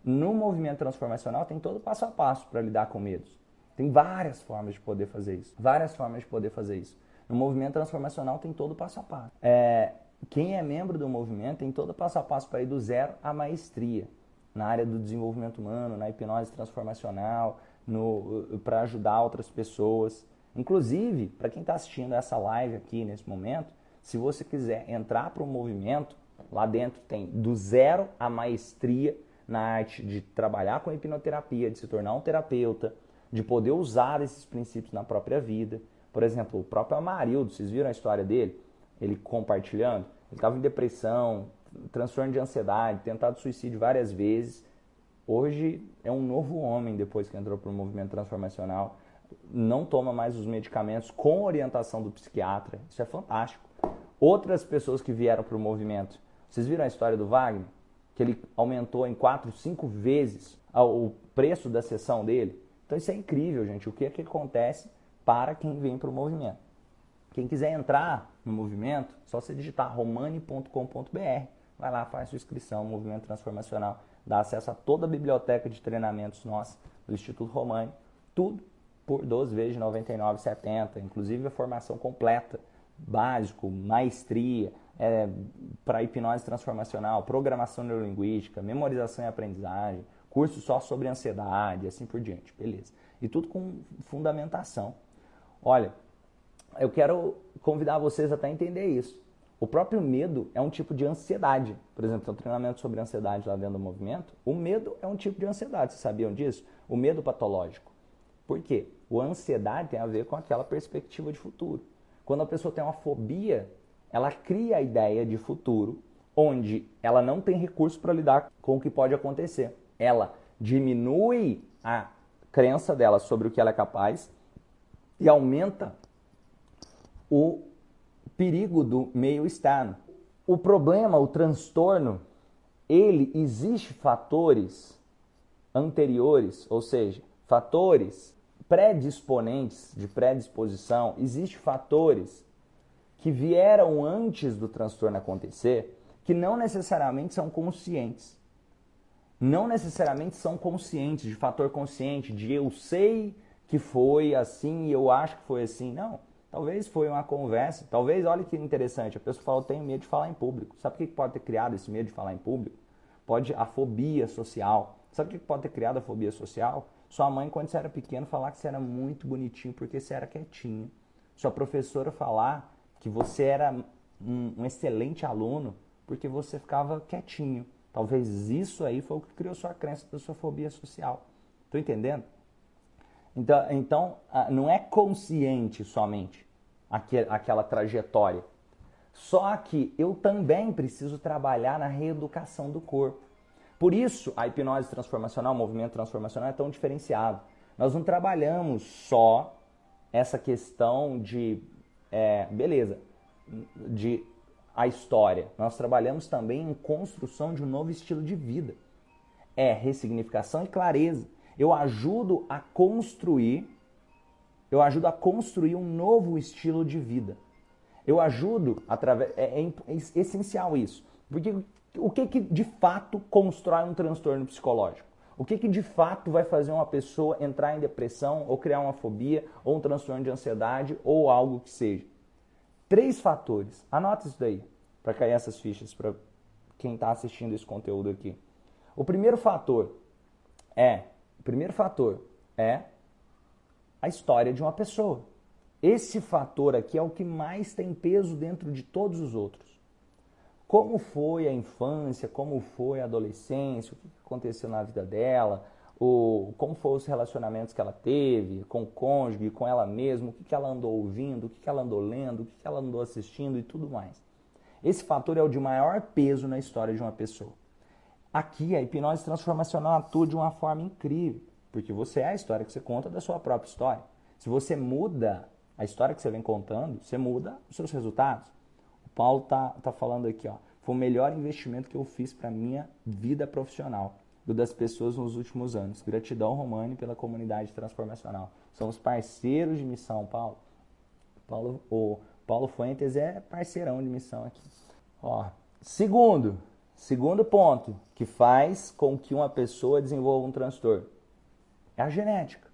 No movimento transformacional tem todo o passo a passo para lidar com medos. Tem várias formas de poder fazer isso. Várias formas de poder fazer isso. No movimento transformacional tem todo o passo a passo. Quem é membro do movimento tem todo o passo a passo para ir do zero à maestria. Na área do desenvolvimento humano, na hipnose transformacional, para ajudar outras pessoas. Inclusive, para quem está assistindo essa live aqui nesse momento, se você quiser entrar para o movimento, lá dentro tem do zero à maestria na arte de trabalhar com a hipnoterapia, de se tornar um terapeuta, de poder usar esses princípios na própria vida. Por exemplo, o próprio Amarildo, vocês viram a história dele? Ele compartilhando, ele estava em depressão, transtorno de ansiedade, tentado suicídio várias vezes. Hoje é um novo homem depois que entrou para o movimento transformacional. Não toma mais os medicamentos com orientação do psiquiatra. Isso é fantástico. Outras pessoas que vieram para o movimento. Vocês viram a história do Wagner? Que ele aumentou em 4, 5 vezes o preço da sessão dele. Então isso é incrível, gente. O que é que acontece para quem vem para o movimento? Quem quiser entrar no movimento, só você digitar romani.com.br. Vai lá, faz sua inscrição, Movimento Transformacional. Dá acesso a toda a biblioteca de treinamentos nossa, do Instituto Romani. Tudo por 12 vezes de R$ 99,70. Inclusive a formação completa, básico, maestria, para hipnose transformacional, programação neurolinguística, memorização e aprendizagem, curso só sobre ansiedade, assim por diante, beleza. E tudo com fundamentação. Olha, eu quero convidar vocês até a entender isso. O próprio medo é um tipo de ansiedade. Por exemplo, tem um treinamento sobre ansiedade lá dentro do movimento. O medo é um tipo de ansiedade, vocês sabiam disso? O medo patológico. Por quê? A ansiedade tem a ver com aquela perspectiva de futuro. Quando a pessoa tem uma fobia, ela cria a ideia de futuro, onde ela não tem recurso para lidar com o que pode acontecer. Ela diminui a crença dela sobre o que ela é capaz e aumenta o perigo do meio externo. O problema, o transtorno, existe fatores anteriores, ou seja, fatores predisponentes de predisposição, existem fatores que vieram antes do transtorno acontecer, que não necessariamente são conscientes. Não necessariamente são conscientes, de fator consciente, de eu sei que foi assim e eu acho que foi assim. Não. Talvez foi uma conversa. Talvez, olha que interessante, a pessoa falou, eu tenho medo de falar em público. Sabe o que pode ter criado esse medo de falar em público? A fobia social. Sabe o que pode ter criado a fobia social? Sua mãe, quando você era pequeno, falar que você era muito bonitinho porque você era quietinho. Sua professora falar que você era um excelente aluno porque você ficava quietinho. Talvez isso aí foi o que criou sua crença da sua fobia social. Estou entendendo? Então, não é consciente somente aquela trajetória. Só que eu também preciso trabalhar na reeducação do corpo. Por isso, a hipnose transformacional, o movimento transformacional é tão diferenciado. Nós não trabalhamos só essa questão de a história. Nós trabalhamos também em construção de um novo estilo de vida. Ressignificação e clareza. Eu ajudo a construir um novo estilo de vida. Eu ajudo através. É essencial isso. Porque o que de fato constrói um transtorno psicológico? O que de fato vai fazer uma pessoa entrar em depressão, ou criar uma fobia, ou um transtorno de ansiedade, ou algo que seja? 3 fatores. Anota isso daí, para cair essas fichas, para quem está assistindo esse conteúdo aqui. O primeiro fator é a história de uma pessoa. Esse fator aqui é o que mais tem peso dentro de todos os outros. Como foi a infância, como foi a adolescência, o que aconteceu na vida dela, como foram os relacionamentos que ela teve com o cônjuge, com ela mesma, o que ela andou ouvindo, o que ela andou lendo, o que ela andou assistindo e tudo mais. Esse fator é o de maior peso na história de uma pessoa. Aqui a hipnose transformacional atua de uma forma incrível, porque você é a história que você conta da sua própria história. Se você muda a história que você vem contando, você muda os seus resultados. O Paulo tá falando aqui, ó, foi o melhor investimento que eu fiz para minha vida profissional, do das pessoas nos últimos anos. Gratidão, Romani, pela comunidade transformacional. Somos parceiros de missão, Paulo. O Paulo Fuentes é parceirão de missão aqui. Ó, segundo Segundo ponto que faz com que uma pessoa desenvolva um transtorno é a genética.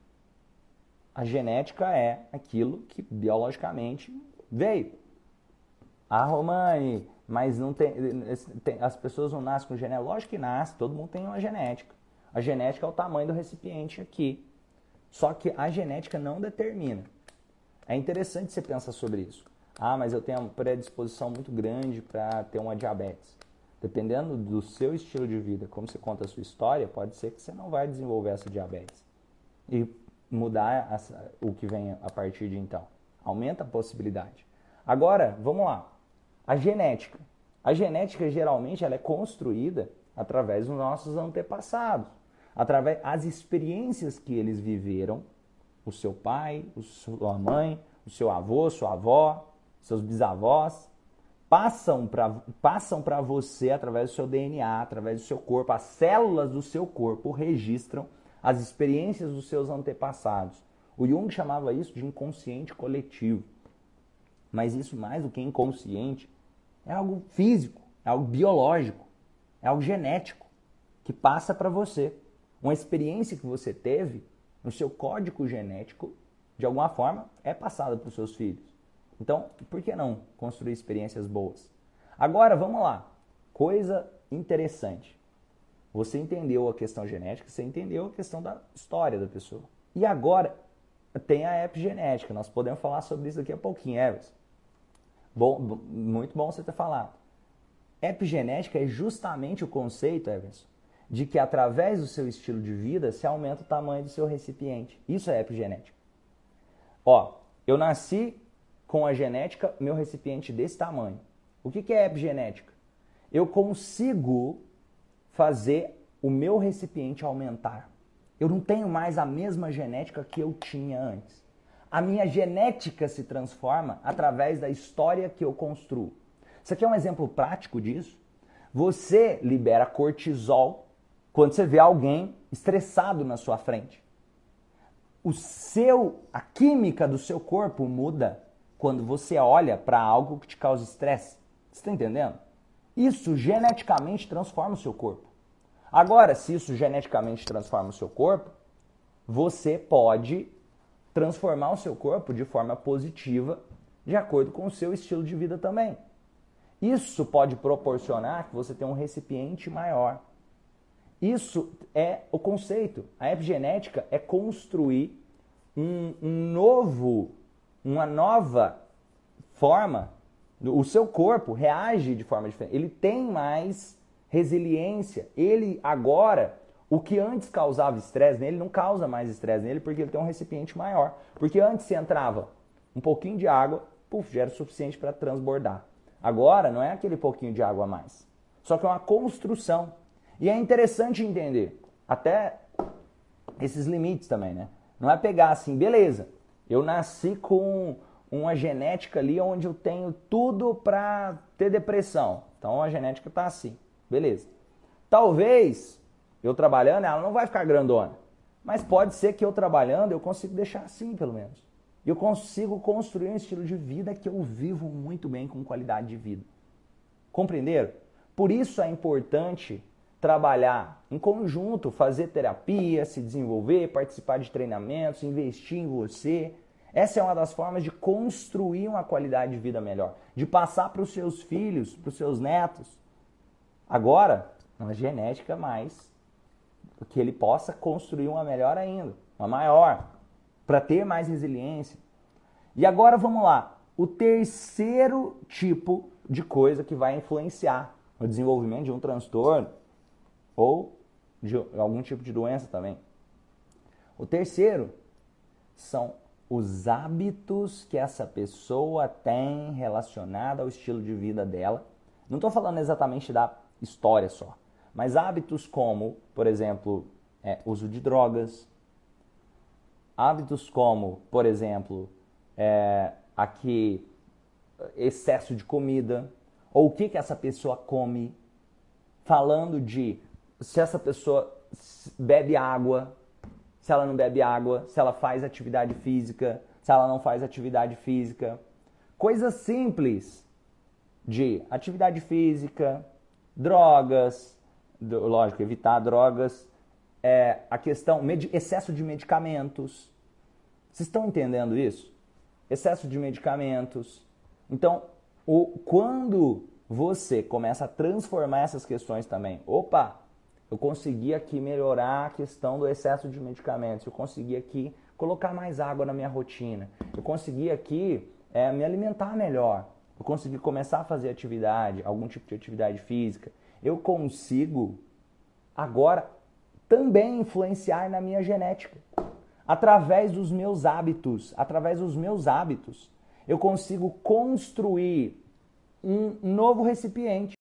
A genética é aquilo que biologicamente veio. Ah, Romani, mas não as pessoas não nascem com genética? Lógico que nasce, todo mundo tem uma genética. A genética é o tamanho do recipiente aqui. Só que a genética não determina. É interessante você pensar sobre isso. Ah, mas eu tenho uma predisposição muito grande para ter uma diabetes. Dependendo do seu estilo de vida, como você conta a sua história, pode ser que você não vai desenvolver essa diabetes. E mudar o que vem a partir de então. Aumenta a possibilidade. Agora, vamos lá. A genética. A genética, geralmente, ela é construída através dos nossos antepassados. Através das experiências que eles viveram, o seu pai, a sua mãe, o seu avô, sua avó, seus bisavós, passam para você através do seu DNA, através do seu corpo. As células do seu corpo registram as experiências dos seus antepassados. O Jung chamava isso de inconsciente coletivo. Mas isso, mais do que inconsciente, é algo físico, é algo biológico, é algo genético, que passa para você. Uma experiência que você teve no seu código genético, de alguma forma, é passada para os seus filhos. Então, por que não construir experiências boas? Agora, vamos lá. Coisa interessante. Você entendeu a questão genética, você entendeu a questão da história da pessoa. E agora, tem a epigenética. Nós podemos falar sobre isso daqui a pouquinho, Everson. Muito bom você ter falado. Epigenética é justamente o conceito, Everson, de que através do seu estilo de vida se aumenta o tamanho do seu recipiente. Isso é epigenética. Ó, eu nasci com a genética, meu recipiente desse tamanho. O que é epigenética? Eu consigo fazer o meu recipiente aumentar. Eu não tenho mais a mesma genética que eu tinha antes. A minha genética se transforma através da história que eu construo. Isso aqui é um exemplo prático disso. Você libera cortisol quando você vê alguém estressado na sua frente. A química do seu corpo muda quando você olha para algo que te causa estresse. Você está entendendo? Isso geneticamente transforma o seu corpo. Agora, se isso geneticamente transforma o seu corpo, você pode transformar o seu corpo de forma positiva, de acordo com o seu estilo de vida também. Isso pode proporcionar que você tenha um recipiente maior. Isso é o conceito. A epigenética é construir uma nova forma. O seu corpo reage de forma diferente. Ele tem mais resiliência. Ele agora, o que antes causava estresse nele, não causa mais estresse nele porque ele tem um recipiente maior. Porque antes se entrava um pouquinho de água, já era suficiente para transbordar. Agora não é aquele pouquinho de água a mais. Só que é uma construção. E é interessante entender até esses limites também, né? Não é pegar assim, beleza, eu nasci com uma genética ali onde eu tenho tudo para ter depressão. Então a genética tá assim, beleza. Talvez eu trabalhando, ela não vai ficar grandona. Mas pode ser que eu trabalhando eu consigo deixar assim, pelo menos. Eu consigo construir um estilo de vida que eu vivo muito bem, com qualidade de vida. Compreenderam? Por isso é importante trabalhar em conjunto, fazer terapia, se desenvolver, participar de treinamentos, investir em você. Essa é uma das formas de construir uma qualidade de vida melhor, de passar para os seus filhos, para os seus netos. Agora, uma genética mais, que ele possa construir uma melhor ainda, uma maior, para ter mais resiliência. E agora vamos lá, o terceiro tipo de coisa que vai influenciar o desenvolvimento de um transtorno ou de algum tipo de doença também. O terceiro são os hábitos que essa pessoa tem relacionado ao estilo de vida dela. Não estou falando exatamente da história só, mas hábitos como, por exemplo, uso de drogas, hábitos como, por exemplo, aqui excesso de comida, ou o que essa pessoa come, falando de se essa pessoa bebe água, se ela não bebe água, se ela faz atividade física, se ela não faz atividade física. Coisas simples de atividade física, drogas, lógico, evitar drogas, a questão, excesso de medicamentos. Vocês estão entendendo isso? Excesso de medicamentos. Então, quando você começa a transformar essas questões também, opa, eu consegui aqui melhorar a questão do excesso de medicamentos, eu consegui aqui colocar mais água na minha rotina, eu consegui aqui me alimentar melhor, eu consegui começar a fazer atividade, algum tipo de atividade física, eu consigo agora também influenciar na minha genética. Através dos meus hábitos, eu consigo construir um novo recipiente.